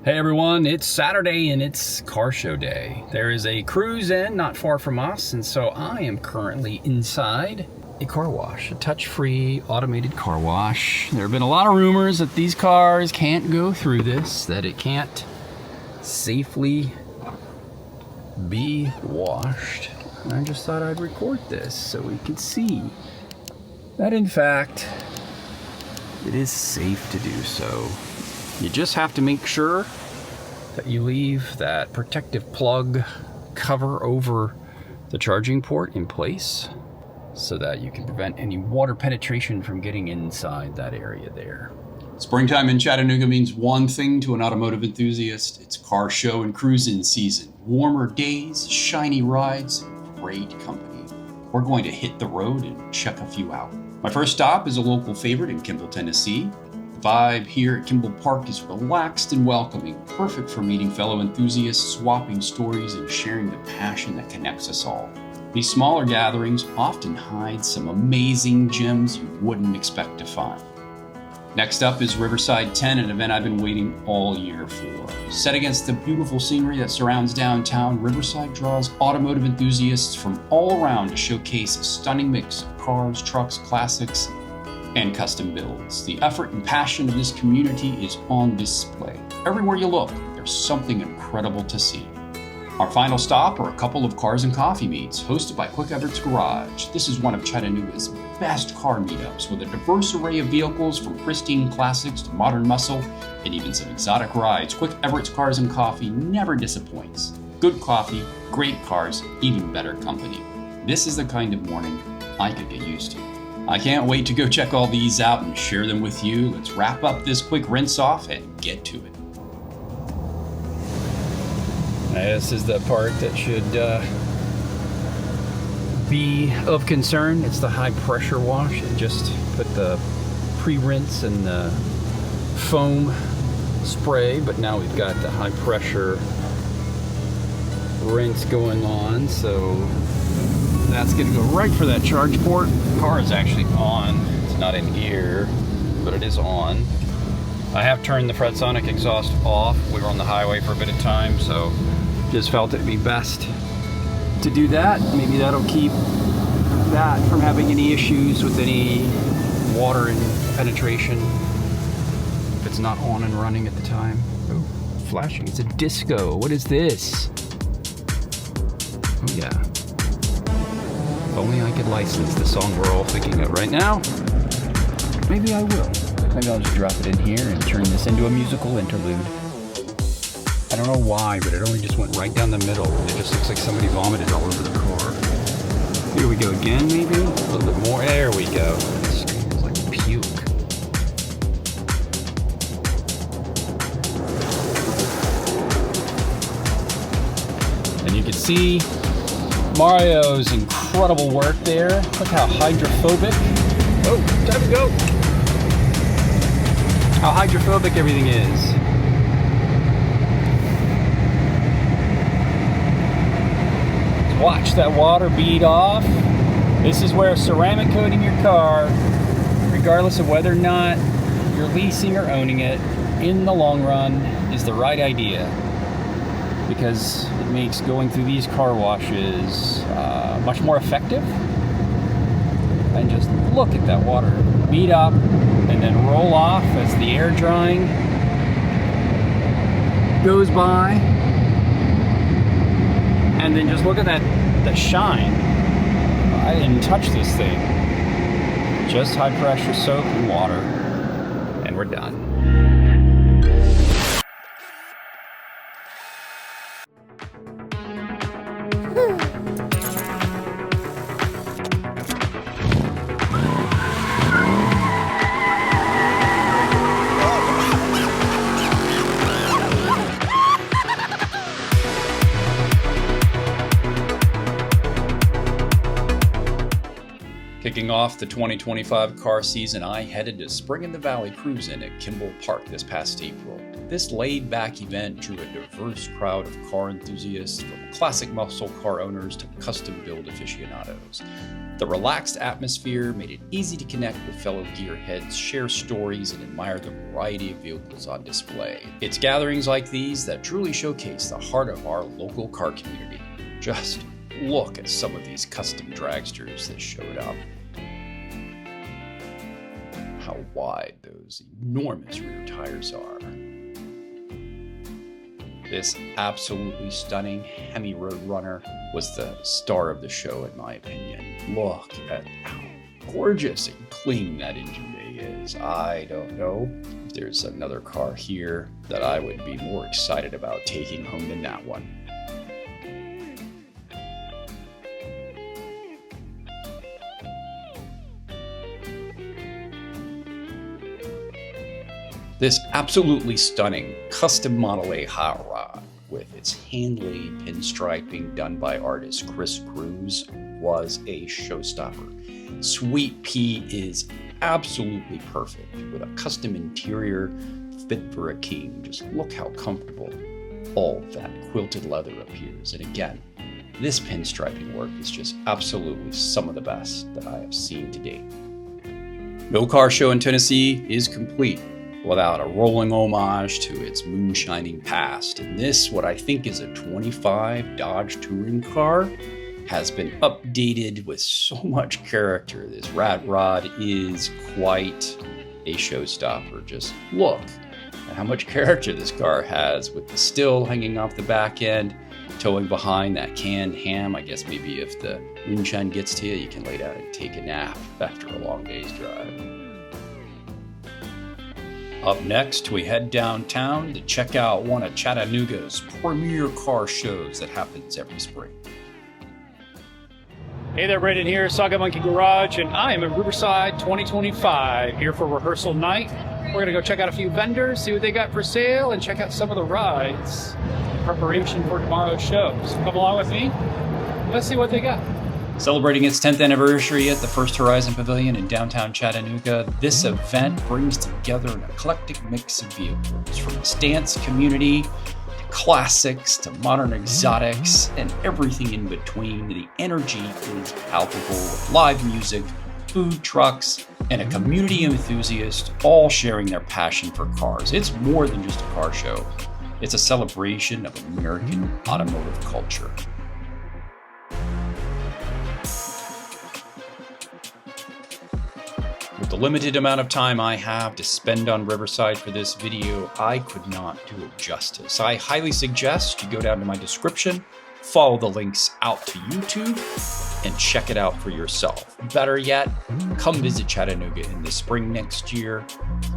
Hey everyone, it's Saturday and it's car show day. There is a Cruisin not far from us, and so I am currently inside a car wash, a touch-free automated car wash. There have been a lot of rumors that these cars can't go through this, that it can't safely be washed. And I just thought I'd record this so we can see that in fact it is safe to do so. You just have to make sure that you leave that protective plug cover over the charging port in place so that you can prevent any water penetration from getting inside that area there. Springtime in Chattanooga means one thing to an automotive enthusiast. It's car show and cruising season. Warmer days, shiny rides, great company. We're going to hit the road and check a few out. My first stop is a local favorite in Kimball, Tennessee. The vibe here at Kimball Park is relaxed and welcoming, perfect for meeting fellow enthusiasts, swapping stories, and sharing the passion that connects us all. These smaller gatherings often hide some amazing gems you wouldn't expect to find. Next up is Riverside 10, an event I've been waiting all year for. Set against the beautiful scenery that surrounds downtown, Riverside draws automotive enthusiasts from all around to showcase a stunning mix of cars, trucks, classics, and custom builds. The effort and passion of this community is on display. Everywhere you look, there's something incredible to see. Our final stop are a couple of cars and coffee meets hosted by Quick Everett's Garage. This is one of Chattanooga's best car meetups with a diverse array of vehicles from pristine classics to modern muscle and even some exotic rides. Quick Everett's Cars and Coffee never disappoints. Good coffee, great cars, even better company. This is the kind of morning I could get used to. I can't wait to go check all these out and share them with you. Let's wrap up this quick rinse off and get to it. This is the part that should be of concern. It's the high pressure wash. It just put the pre-rinse and the foam spray, but now we've got the high pressure rinse going on, so that's gonna go right for that charge port. The car is actually on. It's not in gear, but it is on. I have turned the Fredsonic exhaust off. We were on the highway for a bit of time, so just felt it'd be best to do that. Maybe that'll keep that from having any issues with any water and penetration if it's not on and running at the time. Oh, flashing. It's a disco. What is this? Oh yeah. If only I could license the song we're all thinking of right now. Maybe I will. Maybe I'll just drop it in here and turn this into a musical interlude. I don't know why, but it only just went right down the middle. It just looks like somebody vomited all over the car. Here we go again, maybe? A little bit more. There we go. This is like puke. And you can see Mario's incredible work there. Look how hydrophobic. Oh, time to go. How hydrophobic everything is. Watch that water bead off. This is where ceramic coating your car, regardless of whether or not you're leasing or owning it, in the long run is the right idea, because it makes going through these car washes much more effective. And just look at that water bead up and then roll off as the air drying goes by. And then just look at that shine. I didn't touch this thing. Just high pressure soap and water, and we're done. Kicking off the 2025 car season, I headed to Spring in the Valley Cruisin at Kimball Park this past April. This laid-back event drew a diverse crowd of car enthusiasts, from classic muscle car owners to custom-build aficionados. The relaxed atmosphere made it easy to connect with fellow gearheads, share stories, and admire the variety of vehicles on display. It's gatherings like these that truly showcase the heart of our local car community. Just look at some of these custom dragsters that showed up. How wide those enormous rear tires are. This absolutely stunning Hemi Roadrunner was the star of the show, in my opinion. Look at how gorgeous and clean that engine bay is. I don't know if there's another car here that I would be more excited about taking home than that one. This absolutely stunning custom Model A hot rod with its hand-laid pinstriping done by artist Chris Cruz was a showstopper. Sweet Pea is absolutely perfect with a custom interior fit for a king. Just look how comfortable all that quilted leather appears. And again, this pinstriping work is just absolutely some of the best that I have seen to date. No car show in Tennessee is complete without a rolling homage to its moonshining past. And this, what I think is a 25 Dodge touring car, has been updated with so much character. This rat rod is quite a showstopper. Just look at how much character this car has, with the still hanging off the back end, towing behind that canned ham. I guess maybe if the moonshine gets to you, you can lay down and take a nap after a long day's drive. Up next, we head downtown to check out one of Chattanooga's premier car shows that happens every spring. Hey there, Brandon here, Saga Monkey Garage, and I am in Riverside 2025, here for rehearsal night. We're going to go check out a few vendors, see what they got for sale, and check out some of the rides in preparation for tomorrow's show. So come along with me, let's see what they got. Celebrating its 10th anniversary at the First Horizon Pavilion in downtown Chattanooga, this event brings together an eclectic mix of vehicles, from the stance community to classics to modern exotics and everything in between. The energy is palpable, with live music, food trucks, and a community of enthusiasts all sharing their passion for cars. It's more than just a car show. It's a celebration of American automotive culture. With the limited amount of time I have to spend on Riverside for this video, I could not do it justice. I highly suggest you go down to my description, follow the links out to YouTube, and check it out for yourself. Better yet, come visit Chattanooga in the spring next year.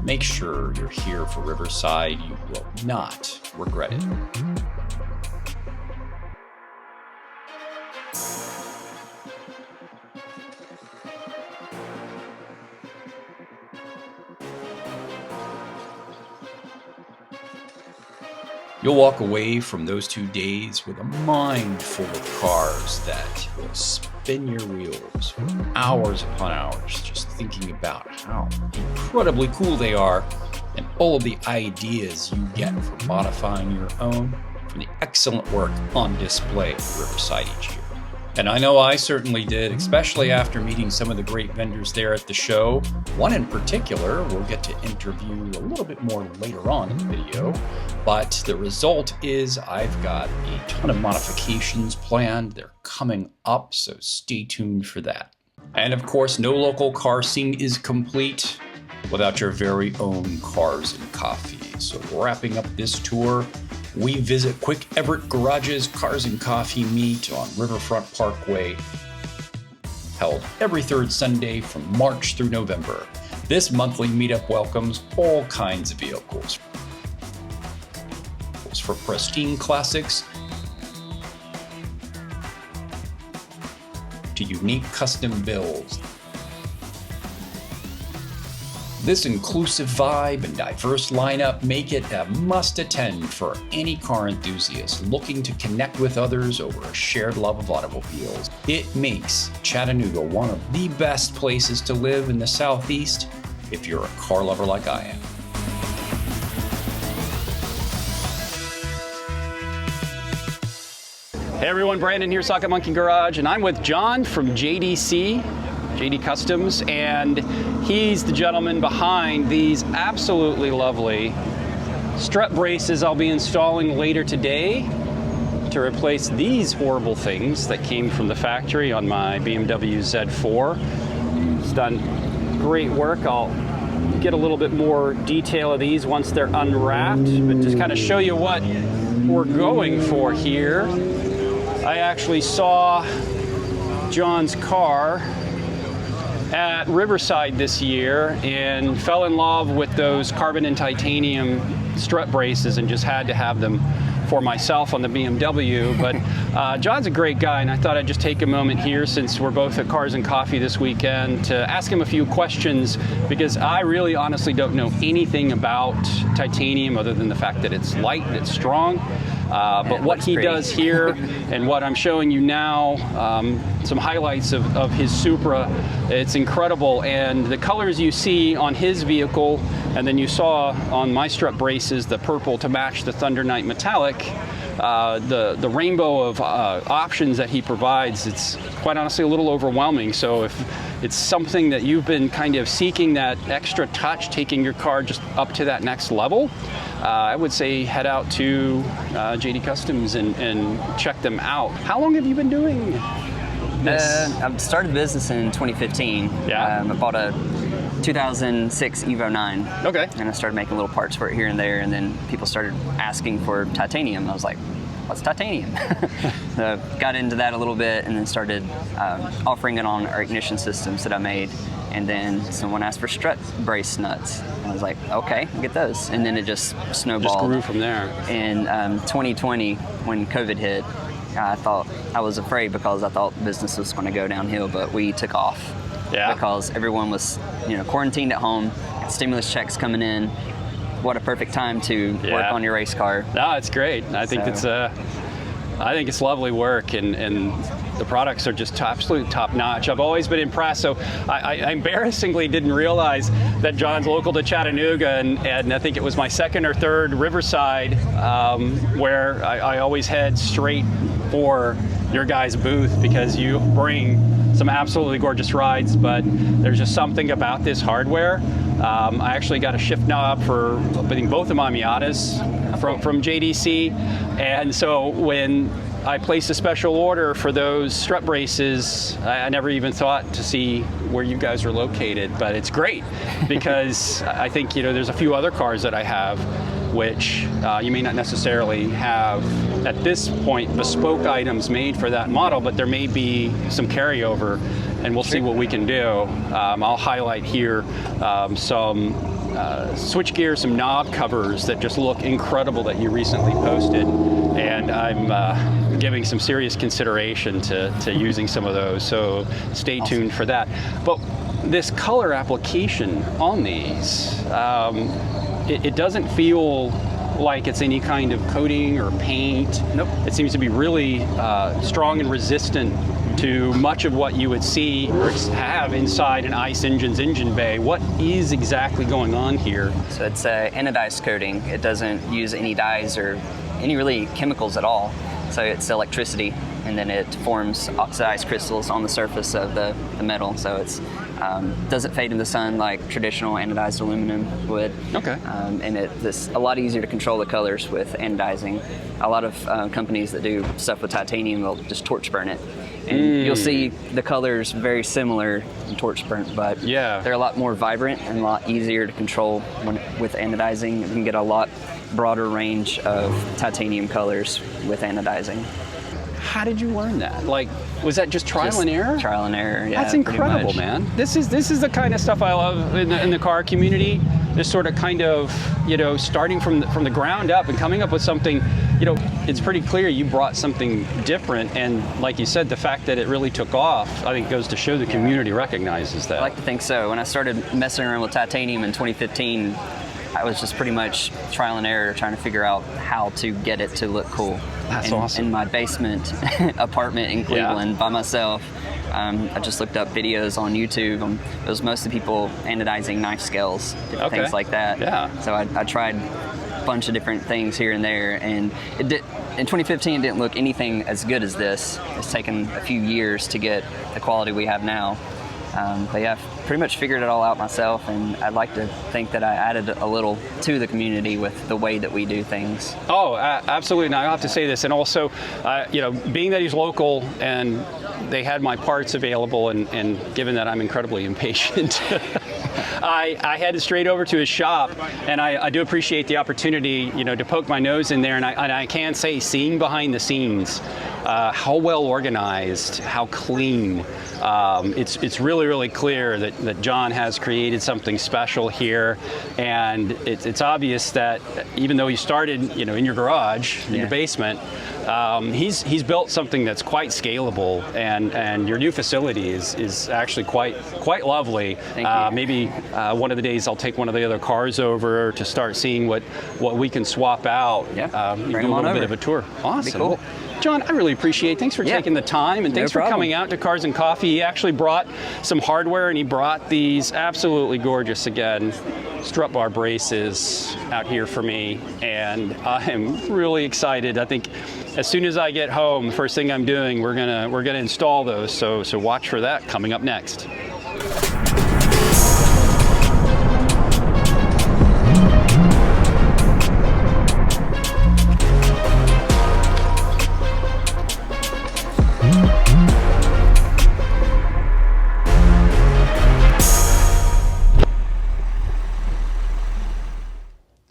Make sure you're here for Riverside. You will not regret it. You'll walk away from those 2 days with a mind full of cars that will spin your wheels for hours upon hours, just thinking about how incredibly cool they are and all of the ideas you get for modifying your own from the excellent work on display at Riverside each year. And I know I certainly did, especially after meeting some of the great vendors there at the show. One in particular we'll get to interview a little bit more later on in the video, but the result is I've got a ton of modifications planned. They're coming up, so stay tuned for that. And of course, no local car scene is complete without your very own Cars and Coffee. So wrapping up this tour, we visit Quick Everett Garage's Cars and Coffee Meet on Riverfront Parkway, held every third Sunday from March through November. This monthly meetup welcomes all kinds of vehicles, from pristine classics to unique custom builds. This inclusive vibe and diverse lineup make it a must-attend for any car enthusiast looking to connect with others over a shared love of automobiles. It makes Chattanooga one of the best places to live in the Southeast if you're a car lover like I am. Hey everyone, Brandon here, Socket Monkey Garage, and I'm with John from JDC, JD Customs, and he's the gentleman behind these absolutely lovely strut braces I'll be installing later today to replace these horrible things that came from the factory on my BMW Z4. It's done great work. I'll get a little bit more detail of these once they're unwrapped, but just kind of show you what we're going for here. I actually saw John's car at Riverside this year and fell in love with those carbon and titanium strut braces and just had to have them for myself on the BMW. But John's a great guy, and I thought I'd just take a moment here, since we're both at Cars and Coffee this weekend, to ask him a few questions, because I really honestly don't know anything about titanium other than the fact that it's light and it's strong. But what he does here and what I'm showing you now, some highlights of his Supra, it's incredible. And the colors you see on his vehicle, and then you saw on my strut braces, the purple to match the Thunder Night Metallic, the rainbow of options that he provides, it's quite honestly a little overwhelming. So if it's something that you've been kind of seeking, that extra touch, taking your car just up to that next level, I would say head out to JD Customs and check them out. How long have you been doing this? I started the business in 2015. Yeah. I bought a 2006 Evo 9. Okay. And I started making little parts for it here and there, and then people started asking for titanium. I was like, what's titanium? So got into that a little bit, and then started offering it on our ignition systems that I made. And then someone asked for strut brace nuts. I was like, okay, I'll get those. And then it just snowballed. Just grew from there. In 2020, when COVID hit, I was afraid because I thought business was going to go downhill, but we took off. Yeah. Because everyone was, quarantined at home, stimulus checks coming in. What a perfect time to work on your race car. No, it's great. I think it's lovely work, and the products are just absolute top notch. I've always been impressed. So I embarrassingly didn't realize that John's local to Chattanooga, and I think it was my second or third Riverside, where I always head straight for your guys' booth, because you bring some absolutely gorgeous rides, but there's just something about this hardware. I actually got a shift knob for both of my Miatas from JDC, and so when I placed a special order for those strut braces, I never even thought to see where you guys are located, but it's great because I think, there's a few other cars that I have which you may not necessarily have at this point bespoke items made for that model, but there may be some carryover, and we'll see what we can do. I'll highlight here some switchgear, some knob covers that just look incredible that you recently posted, and I'm giving some serious consideration to using some of those, so stay tuned for that. But this color application on these, it doesn't feel like it's any kind of coating or paint. Nope. It seems to be really strong and resistant to much of what you would see or have inside an ICE engine's engine bay. What is exactly going on here? So it's anodized coating. It doesn't use any dyes or any really chemicals at all. So it's electricity, and then it forms oxidized crystals on the surface of the metal. So it's doesn't fade in the sun like traditional anodized aluminum would. Okay. And it's a lot easier to control the colors with anodizing. A lot of companies that do stuff with titanium will just torch burn it. And you'll see the colors very similar in torch burnt, but they're a lot more vibrant and a lot easier to control with anodizing. You can get a lot broader range of titanium colors with anodizing. How did you learn that? Like, was that just trial and error? Trial and error, yeah. That's incredible, man. This is the kind of stuff I love in the car community. This sort of kind of, starting from the ground up and coming up with something, it's pretty clear you brought something different, and like you said, the fact that it really took off, I think goes to show the community recognizes that. I like to think so. When I started messing around with titanium in 2015, I was just pretty much trial and error trying to figure out how to get it to look cool. That's awesome. In my basement apartment in Cleveland by myself, I just looked up videos on YouTube. It was mostly people anodizing knife scales, different things like that. Yeah. So I tried bunch of different things here and there, and in 2015 it didn't look anything as good as this. It's taken a few years to get the quality we have now. But yeah, I've pretty much figured it all out myself, and I'd like to think that I added a little to the community with the way that we do things. Oh, absolutely. Now, I have to say this, and also, you know, being that he's local and they had my parts available, and given that I'm incredibly impatient, I headed straight over to his shop, and I do appreciate the opportunity, you know, to poke my nose in there, and I can say, seeing behind the scenes, how well organized, how clean. It's really clear that John has created something special here, and it's obvious that even though you started, you know, in your garage, in your basement, he's built something that's quite scalable, and your new facility is actually quite lovely. Thank you. Maybe one of the days I'll take one of the other cars over to start seeing what we can swap out. Yeah, do a little bit of a tour. Awesome. Cool. Well, John, I really appreciate it. Thanks for taking the time, and thanks for coming out to Cars and Coffee. He actually brought some hardware, and he brought these absolutely gorgeous, again, strut bar braces out here for me, and I'm really excited. I think as soon as I get home, the first thing I'm doing, we're gonna install those. So watch for that coming up next.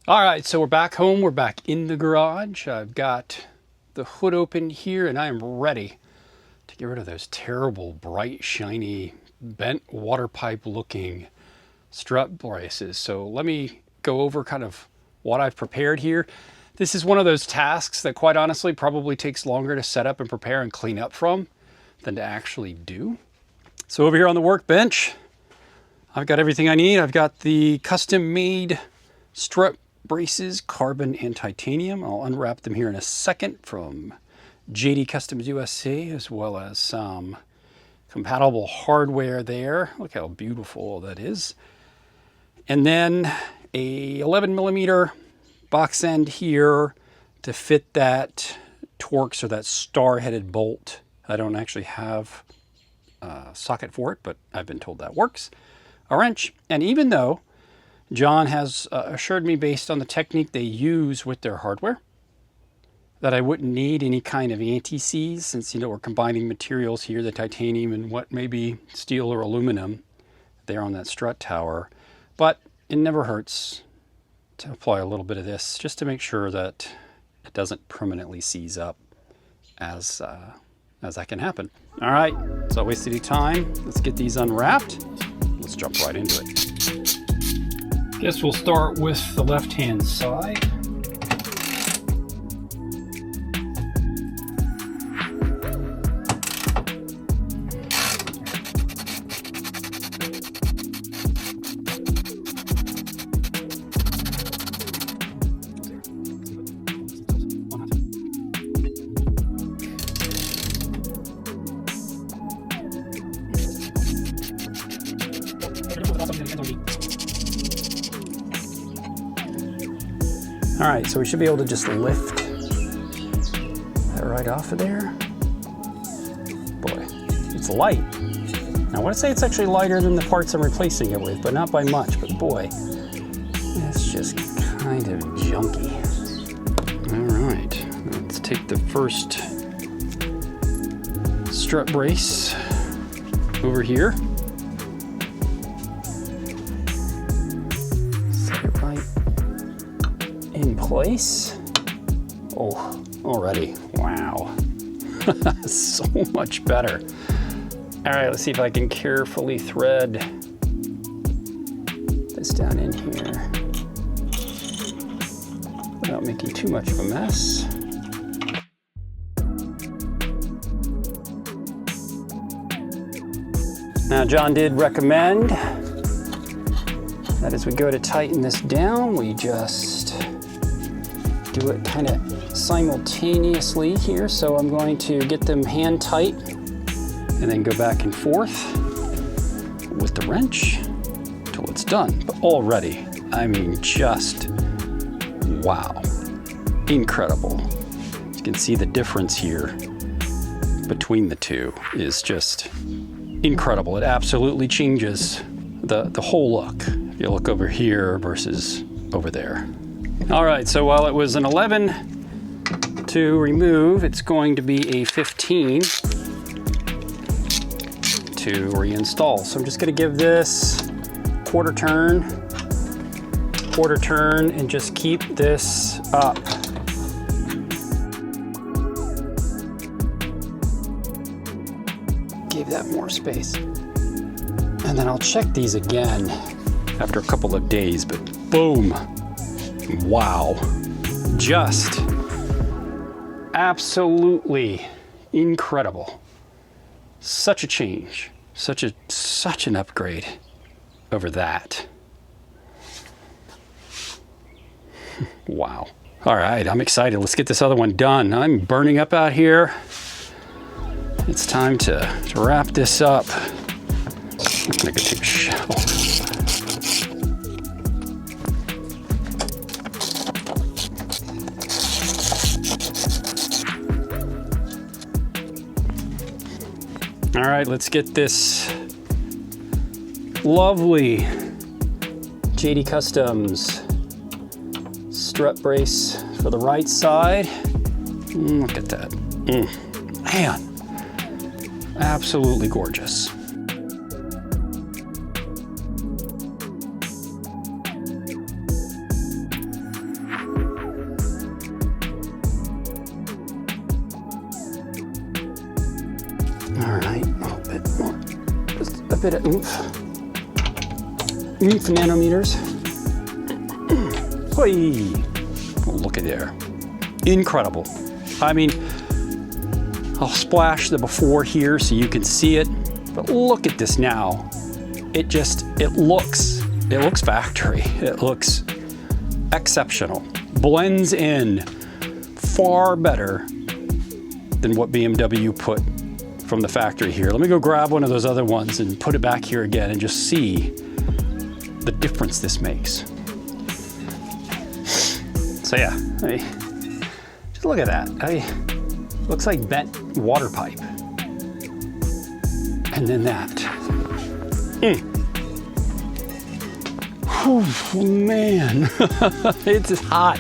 All right, so we're back home. We're back in the garage. I've got the hood open here, and I am ready to get rid of those terrible, bright, shiny, bent water pipe looking strut braces. So let me go over kind of what I've prepared here. This is one of those tasks that, quite honestly, probably takes longer to set up and prepare and clean up from than to actually do. So over here on the workbench, I've got everything I need. I've got the custom-made strut braces, carbon and titanium. I'll unwrap them here in a second from JD Customs USA, as well as some compatible hardware there. Look how beautiful that is. And then a 11mm box end here to fit that Torx or that star-headed bolt. I don't actually have a socket for it, but I've been told that works. A wrench, and even though John has assured me, based on the technique they use with their hardware, that I wouldn't need any kind of anti-seize, since, you know, we're combining materials here, the titanium and what may be steel or aluminum there on that strut tower. But it never hurts to apply a little bit of this just to make sure that it doesn't permanently seize up, as that can happen. All right, so I wasted your time. Let's get these unwrapped. Let's jump right into it. Guess we'll start with the left-hand side. All right, so we should be able to just lift that right off of there. Boy, it's light. Now, I want to say it's actually lighter than the parts I'm replacing it with, but not by much. But boy, it's just kind of junky. All right, let's take the first strut brace over here. Place. Oh, already. Wow. So much better. All right, let's see if I can carefully thread this down in here without making too much of a mess. Now, John did recommend that as we go to tighten this down, we just do it kind of simultaneously here. So I'm going to get them hand tight and then go back and forth with the wrench until it's done. But already, I mean, just Wow, incredible. You can see the difference here between the two is just incredible. It absolutely changes the whole look. If you look over here versus over there. All right, so while it was an 11 to remove, it's going to be a 15 to reinstall. So I'm just gonna give this quarter turn, and just keep this up. Give that more space. And then I'll check these again after a couple of days, but boom. Wow. Just absolutely incredible. Such a change. Such an upgrade over that. Wow. All right, I'm excited. Let's get this other one done. I'm burning up out here. It's time to wrap this up. I'm gonna go take a shower. All right, let's get this lovely JD Customs strut brace for the right side. Look at that. Man, absolutely gorgeous. All right, a little bit more, just a bit of oomph nanometers. Whee! Oh, look at there, incredible. I mean, I'll splash the before here so you can see it, but look at this now. It looks factory. It looks exceptional. Blends in far better than what BMW put from the factory here. Let me go grab one of those other ones and put it back here again and just see the difference this makes. So yeah, just look at that. Looks like bent water pipe. And then that. Oh man, it's hot.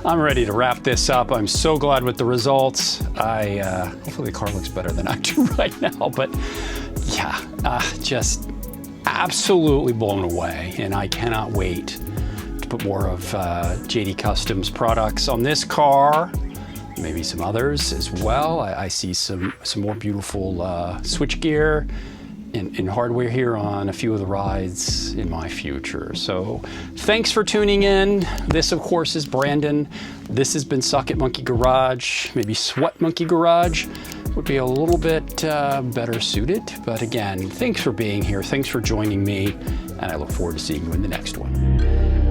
I'm ready to wrap this up. I'm so glad with the results. Hopefully the car looks better than I do right now, but yeah, just absolutely blown away. And I cannot wait to put more of JD Customs products on this car, maybe some others as well. I see some more beautiful switchgear and hardware here on a few of the rides in my future. So thanks for tuning in. This, of course, is Brandon. This has been Socket Monkey Garage. Maybe Sweat Monkey Garage would be a little bit better suited. But again, thanks for being here. Thanks for joining me. And I look forward to seeing you in the next one.